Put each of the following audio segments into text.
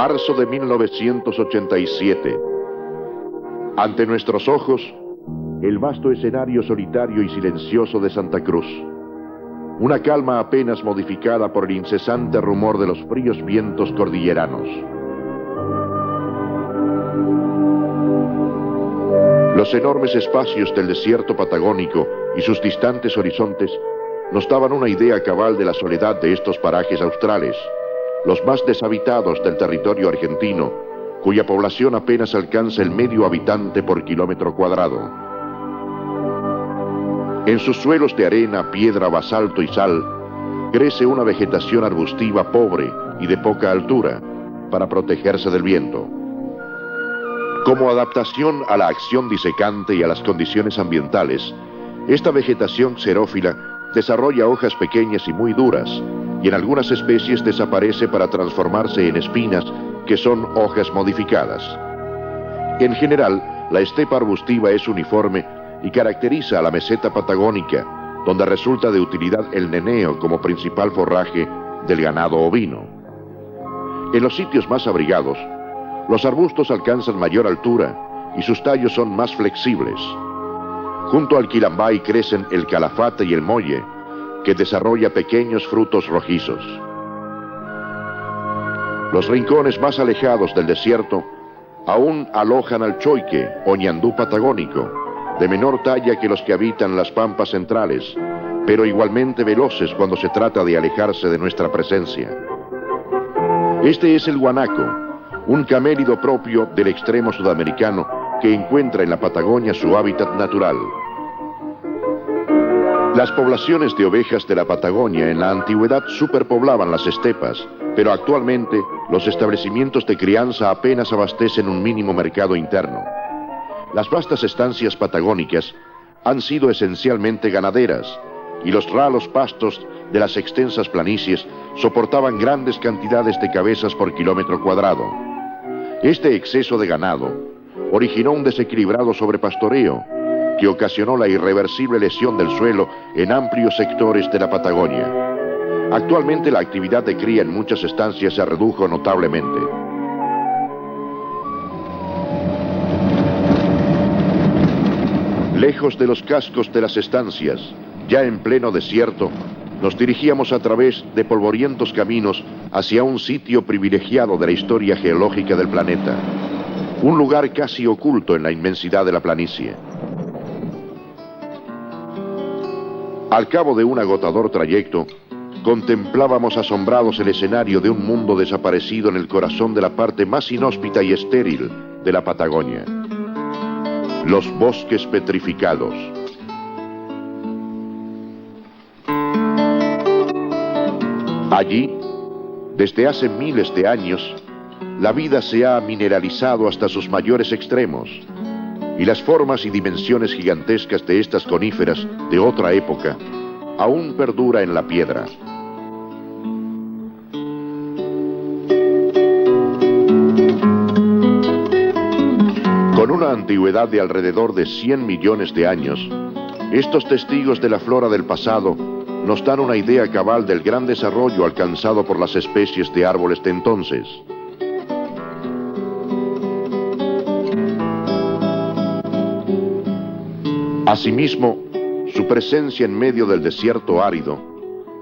Marzo de 1987. Ante nuestros ojos, el vasto escenario solitario y silencioso de Santa Cruz. Una calma apenas modificada por el incesante rumor de los fríos vientos cordilleranos. Los enormes espacios del desierto patagónico y sus distantes horizontes nos daban una idea cabal de la soledad de estos parajes australes, los más deshabitados del territorio argentino, cuya población apenas alcanza el medio habitante por kilómetro cuadrado. En sus suelos de arena, piedra, basalto y sal, crece una vegetación arbustiva pobre y de poca altura, para protegerse del viento. Como adaptación a la acción disecante y a las condiciones ambientales, esta vegetación xerófila desarrolla hojas pequeñas y muy duras, y en algunas especies desaparece para transformarse en espinas, que son hojas modificadas. En general, la estepa arbustiva es uniforme y caracteriza a la meseta patagónica, donde resulta de utilidad el neneo como principal forraje del ganado ovino. En los sitios más abrigados, los arbustos alcanzan mayor altura y sus tallos son más flexibles. Junto al quilambay crecen el calafate y el molle, que desarrolla pequeños frutos rojizos. Los rincones más alejados del desierto aún alojan al choique o ñandú patagónico, de menor talla que los que habitan las pampas centrales, pero igualmente veloces cuando se trata de alejarse de nuestra presencia. Este es el guanaco, un camélido propio del extremo sudamericano que encuentra en la Patagonia su hábitat natural. Las poblaciones de ovejas de la Patagonia en la antigüedad superpoblaban las estepas, pero actualmente los establecimientos de crianza apenas abastecen un mínimo mercado interno. Las vastas estancias patagónicas han sido esencialmente ganaderas, y los ralos pastos de las extensas planicies soportaban grandes cantidades de cabezas por kilómetro cuadrado. Este exceso de ganado originó un desequilibrado sobrepastoreo que ocasionó la irreversible lesión del suelo en amplios sectores de la Patagonia. Actualmente la actividad de cría en muchas estancias se redujo notablemente. Lejos de los cascos de las estancias, ya en pleno desierto, nos dirigíamos a través de polvorientos caminos hacia un sitio privilegiado de la historia geológica del planeta. Un lugar casi oculto en la inmensidad de la planicie. Al cabo de un agotador trayecto, contemplábamos asombrados el escenario de un mundo desaparecido en el corazón de la parte más inhóspita y estéril de la Patagonia. Los bosques petrificados. Allí, desde hace miles de años, la vida se ha mineralizado hasta sus mayores extremos, y las formas y dimensiones gigantescas de estas coníferas de otra época aún perdura en la piedra. Con una antigüedad de alrededor de 100 millones de años, estos testigos de la flora del pasado nos dan una idea cabal del gran desarrollo alcanzado por las especies de árboles de entonces. Asimismo, su presencia en medio del desierto árido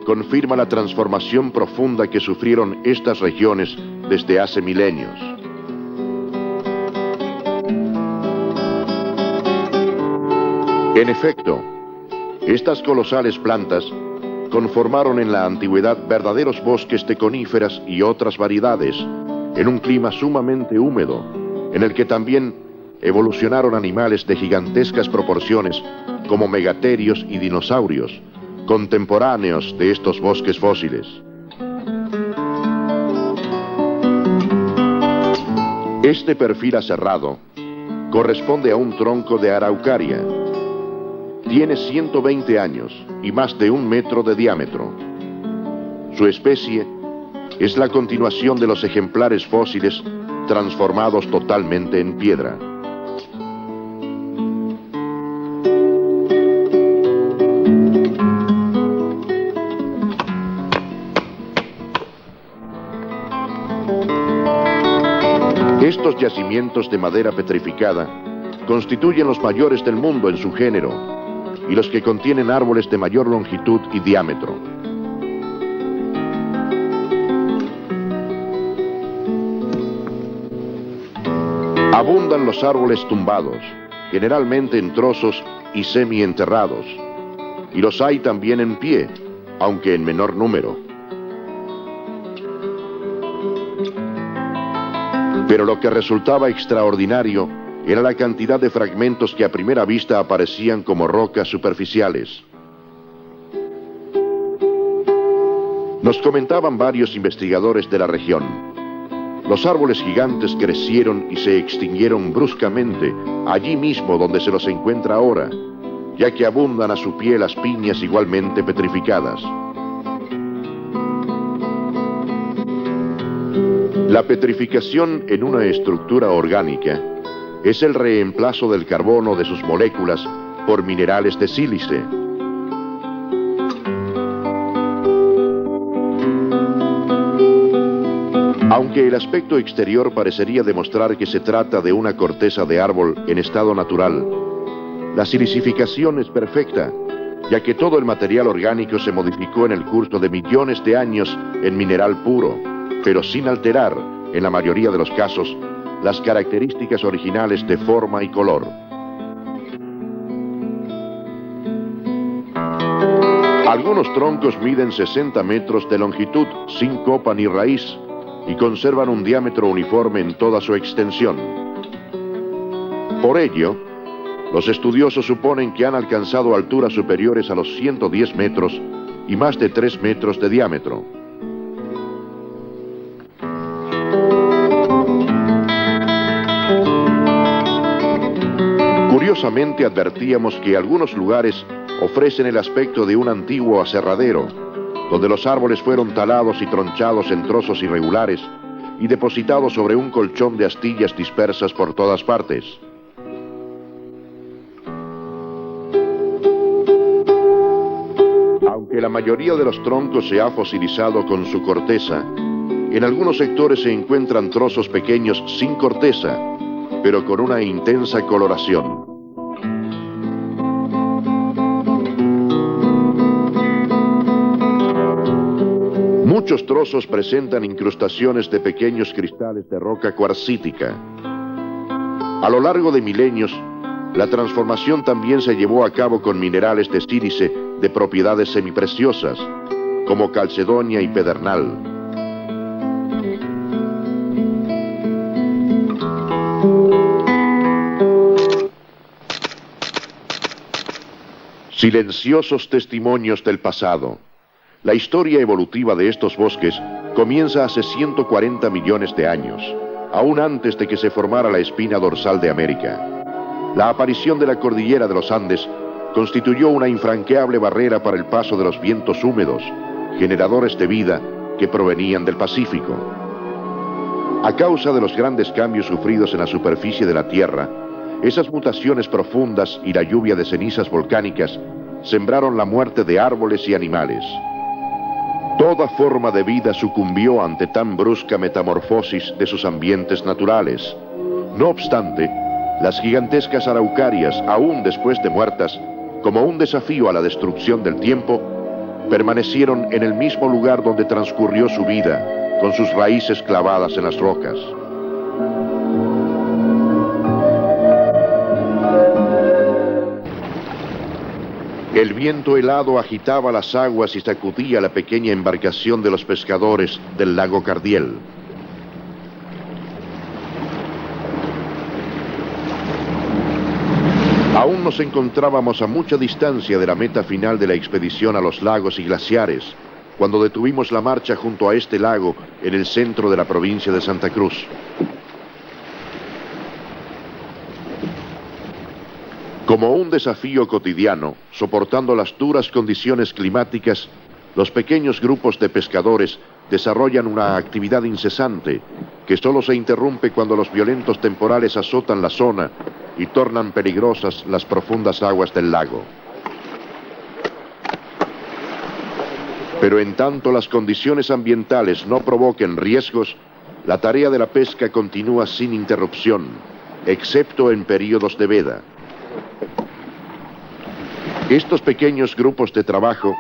confirma la transformación profunda que sufrieron estas regiones desde hace milenios. En efecto, estas colosales plantas conformaron en la antigüedad verdaderos bosques de coníferas y otras variedades, en un clima sumamente húmedo, en el que también evolucionaron animales de gigantescas proporciones como megaterios y dinosaurios, contemporáneos de estos bosques fósiles. Este perfil aserrado corresponde a un tronco de araucaria. Tiene 120 años y más de 1 metro de diámetro. Su especie es la continuación de los ejemplares fósiles transformados totalmente en piedra. Estos yacimientos de madera petrificada constituyen los mayores del mundo en su género y los que contienen árboles de mayor longitud y diámetro. Abundan los árboles tumbados, generalmente en trozos y semienterrados, y los hay también en pie, aunque en menor número. Pero lo que resultaba extraordinario era la cantidad de fragmentos que a primera vista aparecían como rocas superficiales. Nos comentaban varios investigadores de la región. Los árboles gigantes crecieron y se extinguieron bruscamente, allí mismo donde se los encuentra ahora, ya que abundan a su pie las piñas igualmente petrificadas. La petrificación en una estructura orgánica es el reemplazo del carbono de sus moléculas por minerales de sílice. Aunque el aspecto exterior parecería demostrar que se trata de una corteza de árbol en estado natural, la silicificación es perfecta, ya que todo el material orgánico se modificó en el curso de millones de años en mineral puro, pero sin alterar, en la mayoría de los casos, las características originales de forma y color. Algunos troncos miden 60 metros de longitud, sin copa ni raíz, y conservan un diámetro uniforme en toda su extensión. Por ello, los estudiosos suponen que han alcanzado alturas superiores a los 110 metros y más de 3 metros de diámetro. Curiosamente advertíamos que algunos lugares ofrecen el aspecto de un antiguo aserradero, donde los árboles fueron talados y tronchados en trozos irregulares y depositados sobre un colchón de astillas dispersas por todas partes. Aunque la mayoría de los troncos se ha fosilizado con su corteza, en algunos sectores se encuentran trozos pequeños sin corteza, pero con una intensa coloración. Muchos trozos presentan incrustaciones de pequeños cristales de roca cuarcítica. A lo largo de milenios, la transformación también se llevó a cabo con minerales de sílice de propiedades semipreciosas, como calcedonia y pedernal. Silenciosos testimonios del pasado. La historia evolutiva de estos bosques comienza hace 140 millones de años, aún antes de que se formara la espina dorsal de América. La aparición de la cordillera de los Andes constituyó una infranqueable barrera para el paso de los vientos húmedos, generadores de vida que provenían del Pacífico. A causa de los grandes cambios sufridos en la superficie de la Tierra, esas mutaciones profundas y la lluvia de cenizas volcánicas sembraron la muerte de árboles y animales. Toda forma de vida sucumbió ante tan brusca metamorfosis de sus ambientes naturales. No obstante, las gigantescas araucarias, aún después de muertas, como un desafío a la destrucción del tiempo, permanecieron en el mismo lugar donde transcurrió su vida, con sus raíces clavadas en las rocas. El viento helado agitaba las aguas y sacudía la pequeña embarcación de los pescadores del lago Cardiel. Aún nos encontrábamos a mucha distancia de la meta final de la expedición a los lagos y glaciares, cuando detuvimos la marcha junto a este lago en el centro de la provincia de Santa Cruz. Como un desafío cotidiano, soportando las duras condiciones climáticas, los pequeños grupos de pescadores desarrollan una actividad incesante que solo se interrumpe cuando los violentos temporales azotan la zona y tornan peligrosas las profundas aguas del lago. Pero en tanto las condiciones ambientales no provoquen riesgos, la tarea de la pesca continúa sin interrupción, excepto en periodos de veda. Estos pequeños grupos de trabajo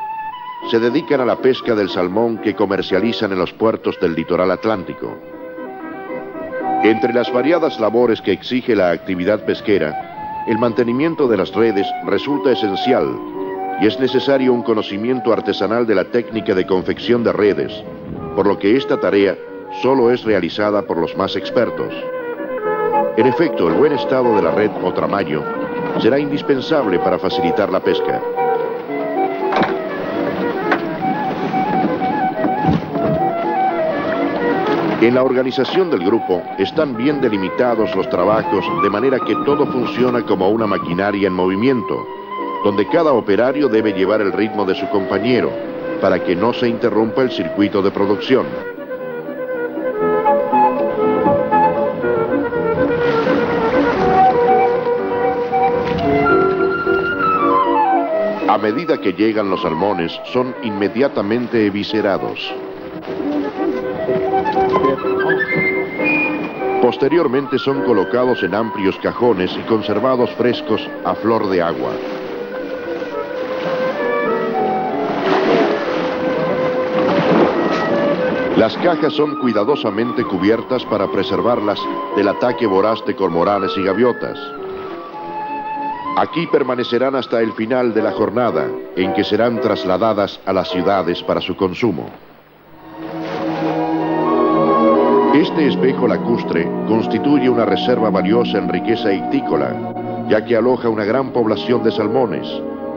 se dedican a la pesca del salmón que comercializan en los puertos del litoral atlántico. Entre las variadas labores que exige la actividad pesquera, el mantenimiento de las redes resulta esencial y es necesario un conocimiento artesanal de la técnica de confección de redes, por lo que esta tarea solo es realizada por los más expertos. En efecto, el buen estado de la red o tramaño será indispensable para facilitar la pesca. En la organización del grupo están bien delimitados los trabajos de manera que todo funciona como una maquinaria en movimiento, donde cada operario debe llevar el ritmo de su compañero para que no se interrumpa el circuito de producción. A medida que llegan los salmones, son inmediatamente eviscerados. Posteriormente son colocados en amplios cajones y conservados frescos a flor de agua. Las cajas son cuidadosamente cubiertas para preservarlas del ataque voraz de cormoranes y gaviotas. Aquí permanecerán hasta el final de la jornada, en que serán trasladadas a las ciudades para su consumo. Este espejo lacustre constituye una reserva valiosa en riqueza ictícola, ya que aloja una gran población de salmones,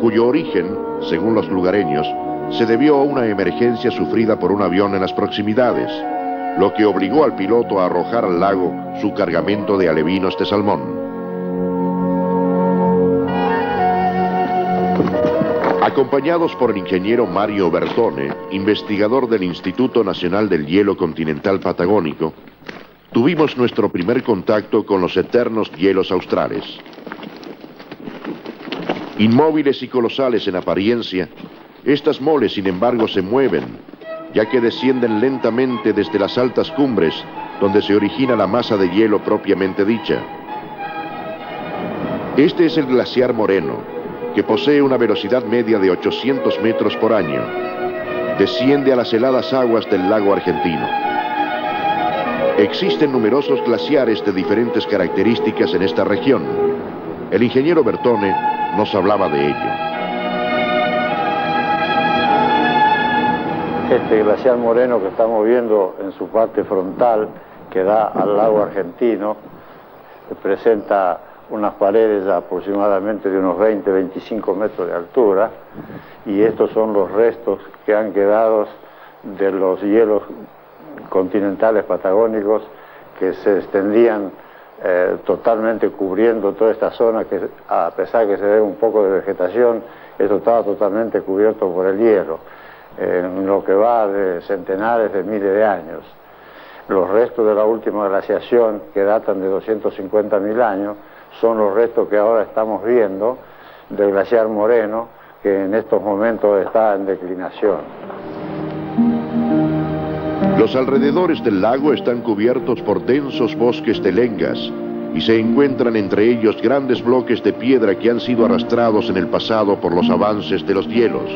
cuyo origen, según los lugareños, se debió a una emergencia sufrida por un avión en las proximidades, lo que obligó al piloto a arrojar al lago su cargamento de alevinos de salmón. Acompañados por el ingeniero Mario Bertone, investigador del Instituto Nacional del Hielo Continental Patagónico, tuvimos nuestro primer contacto con los eternos hielos australes. Inmóviles y colosales en apariencia, estas moles, sin embargo, se mueven, ya que descienden lentamente desde las altas cumbres, donde se origina la masa de hielo propiamente dicha. Este es el glaciar Moreno, que posee una velocidad media de 800 metros por año. Desciende a las heladas aguas del lago argentino. Existen numerosos glaciares de diferentes características en esta región. El ingeniero Bertone nos hablaba de ello. Este glaciar Moreno que estamos viendo en su parte frontal, que da al lago argentino, presenta unas paredes aproximadamente de unos 20-25 metros de altura, y estos son los restos que han quedado de los hielos continentales patagónicos que se extendían totalmente cubriendo toda esta zona, que a pesar que se ve un poco de vegetación, esto estaba totalmente cubierto por el hielo, en lo que va de centenares de miles de años. Los restos de la última glaciación, que datan de 250.000 años, son los restos que ahora estamos viendo del glaciar Moreno, que en estos momentos está en declinación. Los alrededores del lago están cubiertos por densos bosques de lengas y se encuentran entre ellos grandes bloques de piedra que han sido arrastrados en el pasado por los avances de los hielos.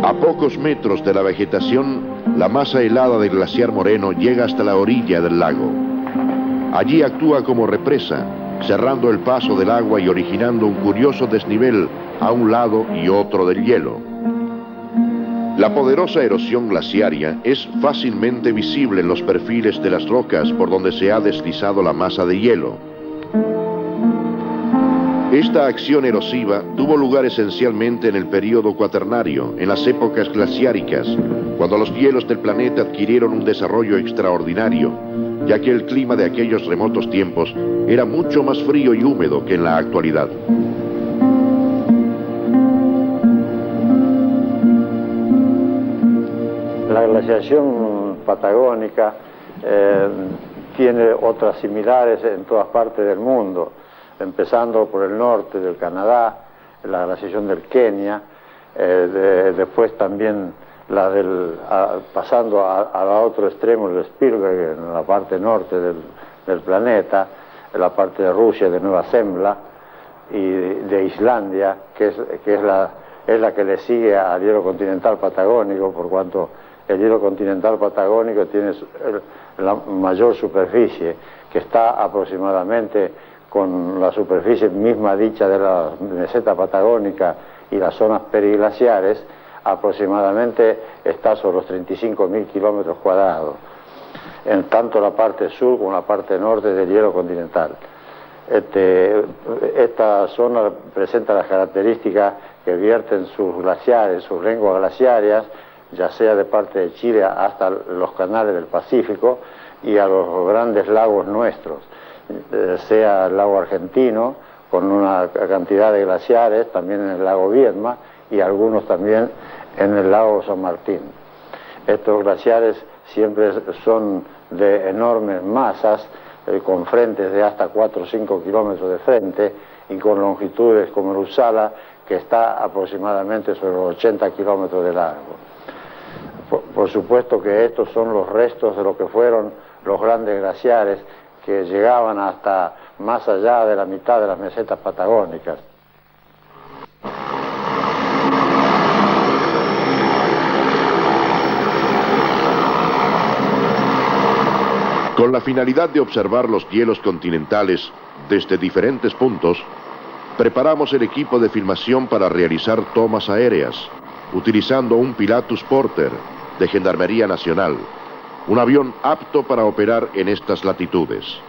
A pocos metros de la vegetación, la masa helada del glaciar Moreno llega hasta la orilla del lago. Allí actúa como represa, cerrando el paso del agua y originando un curioso desnivel a un lado y otro del hielo. La poderosa erosión glaciaria es fácilmente visible en los perfiles de las rocas por donde se ha deslizado la masa de hielo. Esta acción erosiva tuvo lugar esencialmente en el período cuaternario, en las épocas glaciáricas, cuando los hielos del planeta adquirieron un desarrollo extraordinario, ya que el clima de aquellos remotos tiempos era mucho más frío y húmedo que en la actualidad. La glaciación patagónica tiene otras similares en todas partes del mundo, empezando por el norte del Canadá, la glaciación del Kenia, después también pasando al otro extremo del Spilberg, en la parte norte del planeta, en la parte de Rusia, de Nueva Zembla y de Islandia, que es la que le sigue al hielo continental patagónico, por cuanto el hielo continental patagónico tiene la mayor superficie, que está aproximadamente con la superficie misma dicha de la meseta patagónica y las zonas periglaciares, aproximadamente está sobre los 35.000 kilómetros cuadrados, en tanto la parte sur como la parte norte del hielo continental. Esta zona presenta las características que vierten sus glaciares, sus lenguas glaciarias, ya sea de parte de Chile hasta los canales del Pacífico y a los grandes lagos nuestros, sea el lago Argentino, con una cantidad de glaciares, también en el lago Viedma y algunos también en el lago San Martín. Estos glaciares siempre son de enormes masas, con frentes de hasta 4 o 5 kilómetros de frente y con longitudes como el Uppsala, que está aproximadamente sobre los 80 kilómetros de largo. Por supuesto que estos son los restos de lo que fueron los grandes glaciares que llegaban hasta más allá de la mitad de las mesetas patagónicas. Con la finalidad de observar los hielos continentales desde diferentes puntos, preparamos el equipo de filmación para realizar tomas aéreas, utilizando un Pilatus Porter de Gendarmería Nacional, un avión apto para operar en estas latitudes.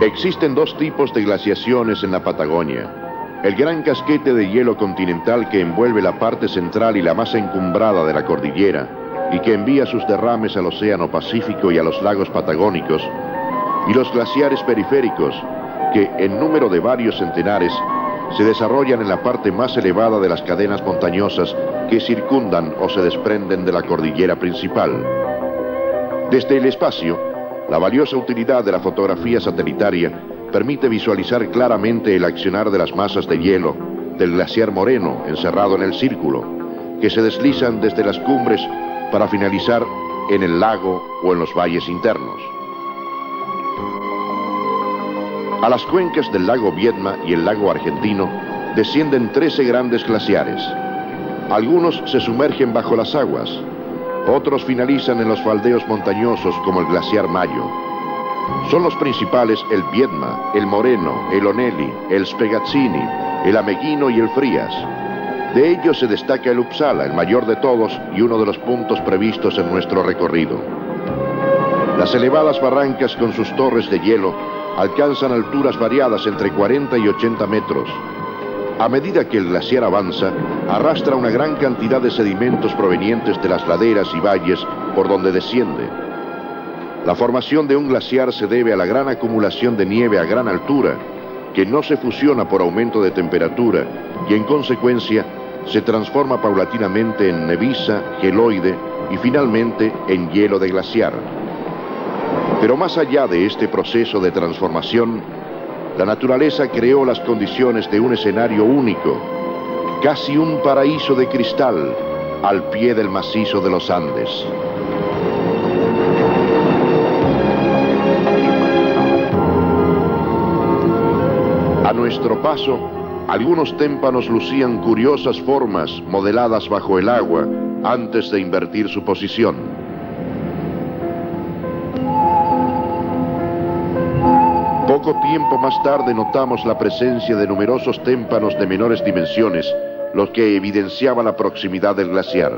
Existen dos tipos de glaciaciones en la Patagonia. El gran casquete de hielo continental que envuelve la parte central y la más encumbrada de la cordillera y que envía sus derrames al Océano Pacífico y a los lagos patagónicos, y los glaciares periféricos que, en número de varios centenares, se desarrollan en la parte más elevada de las cadenas montañosas que circundan o se desprenden de la cordillera principal. Desde el espacio, la valiosa utilidad de la fotografía satelital permite visualizar claramente el accionar de las masas de hielo del glaciar Moreno encerrado en el círculo, que se deslizan desde las cumbres para finalizar en el lago o en los valles internos. A las cuencas del lago Viedma y el lago Argentino descienden 13 grandes glaciares. Algunos se sumergen bajo las aguas, otros finalizan en los faldeos montañosos como el glaciar Mayo. Son los principales el Viedma, el Moreno, el Onelli, el Spegazzini, el Ameghino y el Frías. De ellos se destaca el Uppsala, el mayor de todos y uno de los puntos previstos en nuestro recorrido. Las elevadas barrancas con sus torres de hielo alcanzan alturas variadas entre 40 y 80 metros. A medida que el glaciar avanza, arrastra una gran cantidad de sedimentos provenientes de las laderas y valles por donde desciende. La formación de un glaciar se debe a la gran acumulación de nieve a gran altura, que no se fusiona por aumento de temperatura y en consecuencia se transforma paulatinamente en neviza, geloide y finalmente en hielo de glaciar. Pero más allá de este proceso de transformación, la naturaleza creó las condiciones de un escenario único, casi un paraíso de cristal al pie del macizo de los Andes. A nuestro paso, algunos témpanos lucían curiosas formas modeladas bajo el agua antes de invertir su posición. Poco tiempo más tarde notamos la presencia de numerosos témpanos de menores dimensiones, lo que evidenciaba la proximidad del glaciar.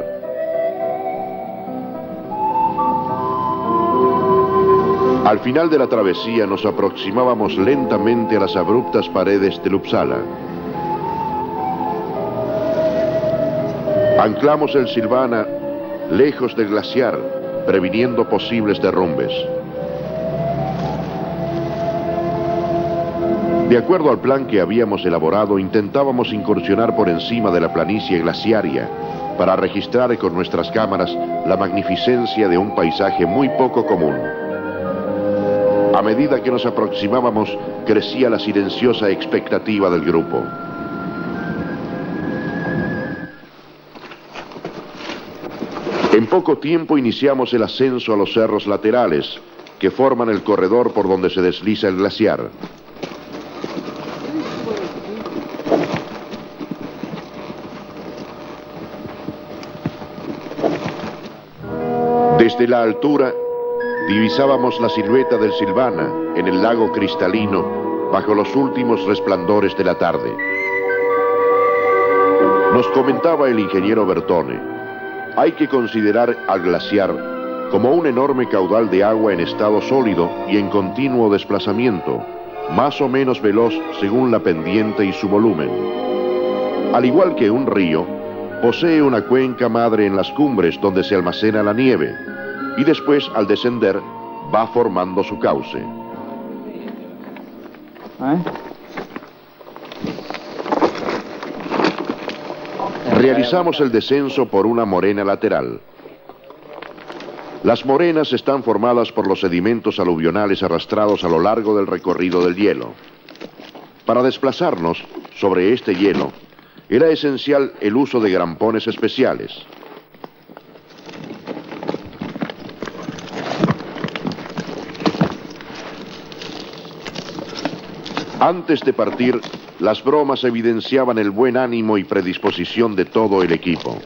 Al final de la travesía nos aproximábamos lentamente a las abruptas paredes del Uppsala. Anclamos el Silvana lejos del glaciar, previniendo posibles derrumbes. De acuerdo al plan que habíamos elaborado, intentábamos incursionar por encima de la planicie glaciaria para registrar con nuestras cámaras la magnificencia de un paisaje muy poco común. A medida que nos aproximábamos, crecía la silenciosa expectativa del grupo. En poco tiempo iniciamos el ascenso a los cerros laterales, que forman el corredor por donde se desliza el glaciar. Desde la altura, divisábamos la silueta del Silvana en el lago cristalino bajo los últimos resplandores de la tarde. Nos comentaba el ingeniero Bertone, hay que considerar al glaciar como un enorme caudal de agua en estado sólido y en continuo desplazamiento, más o menos veloz según la pendiente y su volumen. Al igual que un río, posee una cuenca madre en las cumbres donde se almacena la nieve, y después, al descender, va formando su cauce. Realizamos el descenso por una morena lateral. Las morenas están formadas por los sedimentos aluvionales arrastrados a lo largo del recorrido del hielo. Para desplazarnos sobre este hielo, era esencial el uso de grampones especiales. Antes de partir, las bromas evidenciaban el buen ánimo y predisposición de todo el equipo.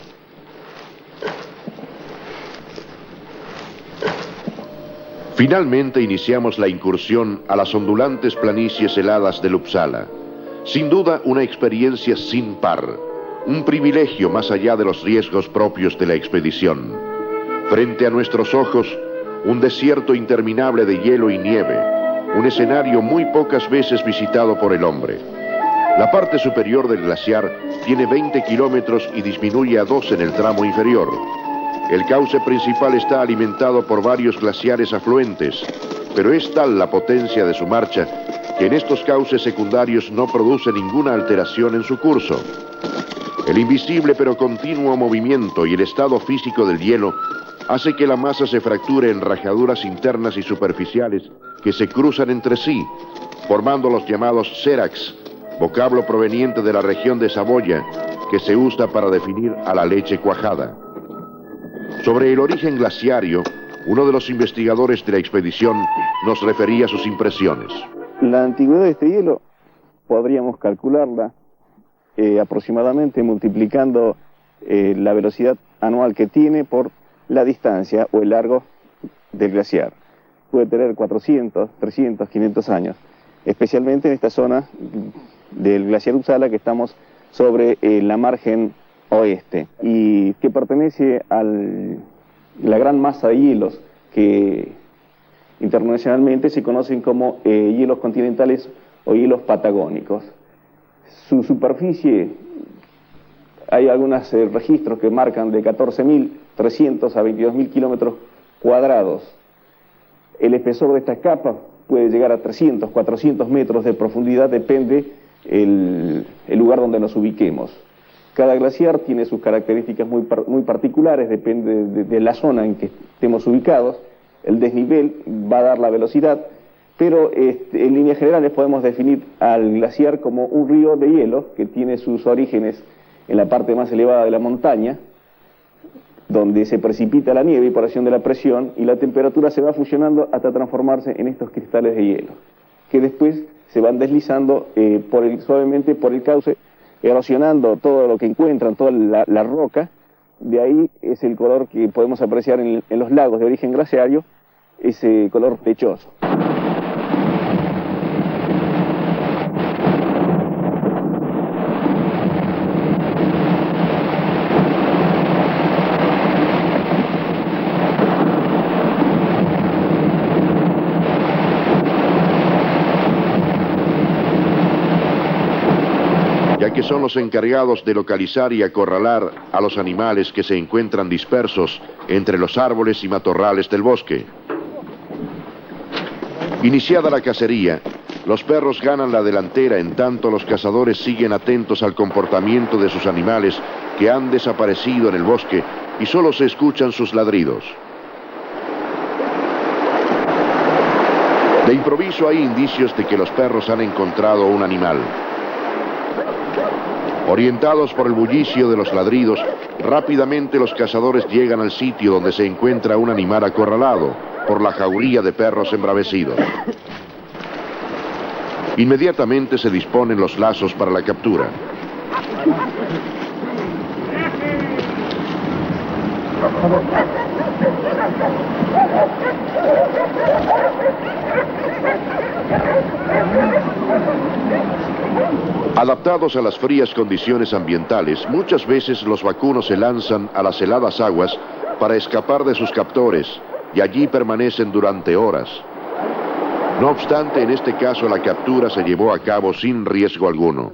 Finalmente iniciamos la incursión a las ondulantes planicies heladas del Uppsala. Sin duda, una experiencia sin par, un privilegio más allá de los riesgos propios de la expedición. Frente a nuestros ojos, un desierto interminable de hielo y nieve, un escenario muy pocas veces visitado por el hombre. La parte superior del glaciar tiene 20 kilómetros y disminuye a 2 en el tramo inferior. El cauce principal está alimentado por varios glaciares afluentes, pero es tal la potencia de su marcha que en estos cauces secundarios no produce ninguna alteración en su curso. El invisible pero continuo movimiento y el estado físico del hielo hace que la masa se fracture en rajaduras internas y superficiales que se cruzan entre sí, formando los llamados séracs, vocablo proveniente de la región de Saboya, que se usa para definir a la leche cuajada. Sobre el origen glaciario, uno de los investigadores de la expedición nos refería sus impresiones. La antigüedad de este hielo podríamos calcularla aproximadamente multiplicando la velocidad anual que tiene por la distancia o el largo del glaciar. Puede tener 400, 300, 500 años, especialmente en esta zona del glaciar Uppsala que estamos sobre la margen oeste y que pertenece a la gran masa de hielos que internacionalmente se conocen como hielos continentales o hielos patagónicos. Su superficie, hay algunos registros que marcan de 14.300 a 22.000 kilómetros cuadrados. El espesor de estas capas puede llegar a 300, 400 metros de profundidad, depende el lugar donde nos ubiquemos. Cada glaciar tiene sus características muy particulares, depende de la zona en que estemos ubicados. El desnivel va a dar la velocidad, pero en líneas generales podemos definir al glaciar como un río de hielo que tiene sus orígenes en la parte más elevada de la montaña, donde se precipita la nieve y por acción de la presión, y la temperatura se va fusionando hasta transformarse en estos cristales de hielo, que después se van deslizando suavemente por el cauce, erosionando todo lo que encuentran, toda la roca. De ahí es el color que podemos apreciar en los lagos de origen glaciario, ese color lechoso. Ya que son los encargados de localizar y acorralar a los animales que se encuentran dispersos entre los árboles y matorrales del bosque. Iniciada la cacería, los perros ganan la delantera, en tanto los cazadores siguen atentos al comportamiento de sus animales que han desaparecido en el bosque y solo se escuchan sus ladridos. De improviso hay indicios de que los perros han encontrado un animal. Orientados por el bullicio de los ladridos, rápidamente los cazadores llegan al sitio donde se encuentra un animal acorralado por la jauría de perros embravecidos. Inmediatamente se disponen los lazos para la captura. Adaptados a las frías condiciones ambientales, muchas veces los vacunos se lanzan a las heladas aguas para escapar de sus captores y allí permanecen durante horas. No obstante, en este caso la captura se llevó a cabo sin riesgo alguno.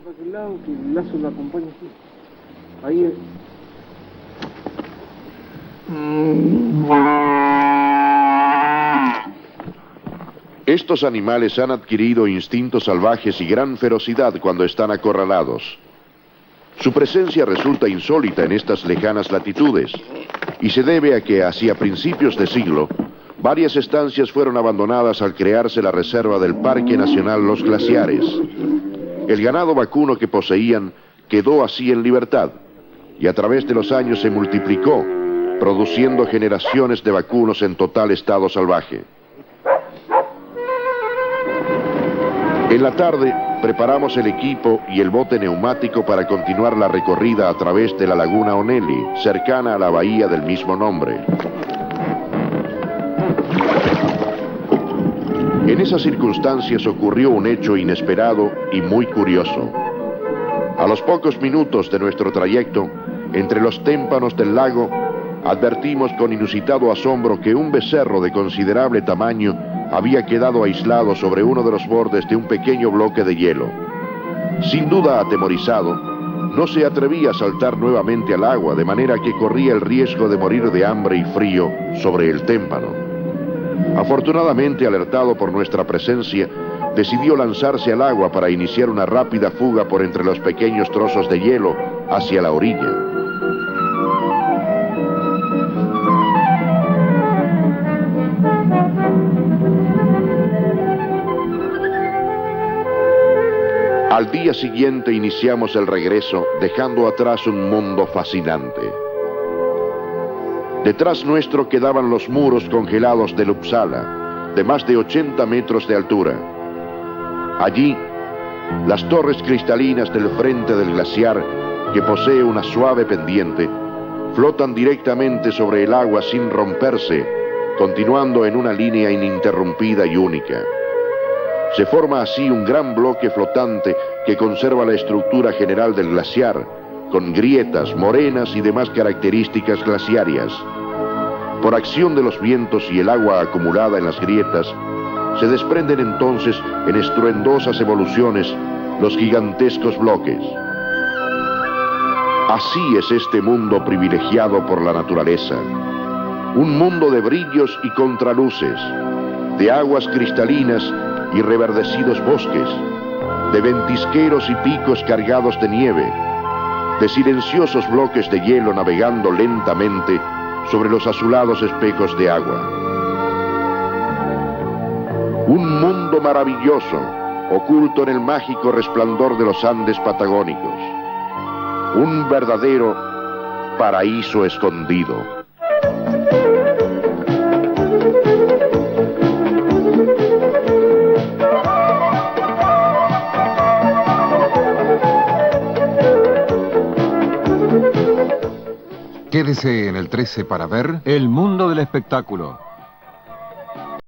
Estos animales han adquirido instintos salvajes y gran ferocidad cuando están acorralados. Su presencia resulta insólita en estas lejanas latitudes y se debe a que hacia principios de siglo varias estancias fueron abandonadas al crearse la reserva del Parque Nacional Los Glaciares. El ganado vacuno que poseían quedó así en libertad y a través de los años se multiplicó, produciendo generaciones de vacunos en total estado salvaje. En la tarde, preparamos el equipo y el bote neumático para continuar la recorrida a través de la laguna Onelli, cercana a la bahía del mismo nombre. En esas circunstancias ocurrió un hecho inesperado y muy curioso. A los pocos minutos de nuestro trayecto, entre los témpanos del lago, advertimos con inusitado asombro que un becerro de considerable tamaño había quedado aislado sobre uno de los bordes de un pequeño bloque de hielo. Sin duda atemorizado, no se atrevía a saltar nuevamente al agua, de manera que corría el riesgo de morir de hambre y frío sobre el témpano. Afortunadamente, alertado por nuestra presencia, decidió lanzarse al agua para iniciar una rápida fuga por entre los pequeños trozos de hielo hacia la orilla. Al día siguiente iniciamos el regreso, dejando atrás un mundo fascinante. Detrás nuestro quedaban los muros congelados de Uppsala, de más de 80 metros de altura. Allí, las torres cristalinas del frente del glaciar, que posee una suave pendiente, flotan directamente sobre el agua sin romperse, continuando en una línea ininterrumpida y única. Se forma así un gran bloque flotante que conserva la estructura general del glaciar, con grietas, morenas y demás características glaciarias. Por acción de los vientos y el agua acumulada en las grietas, se desprenden entonces en estruendosas evoluciones los gigantescos bloques. Así es este mundo privilegiado por la naturaleza. Un mundo de brillos y contraluces, de aguas cristalinas y reverdecidos bosques, de ventisqueros y picos cargados de nieve, de silenciosos bloques de hielo navegando lentamente sobre los azulados espejos de agua. Un mundo maravilloso, oculto en el mágico resplandor de los Andes patagónicos. Un verdadero paraíso escondido. Quédese en el 13 para ver El mundo del espectáculo.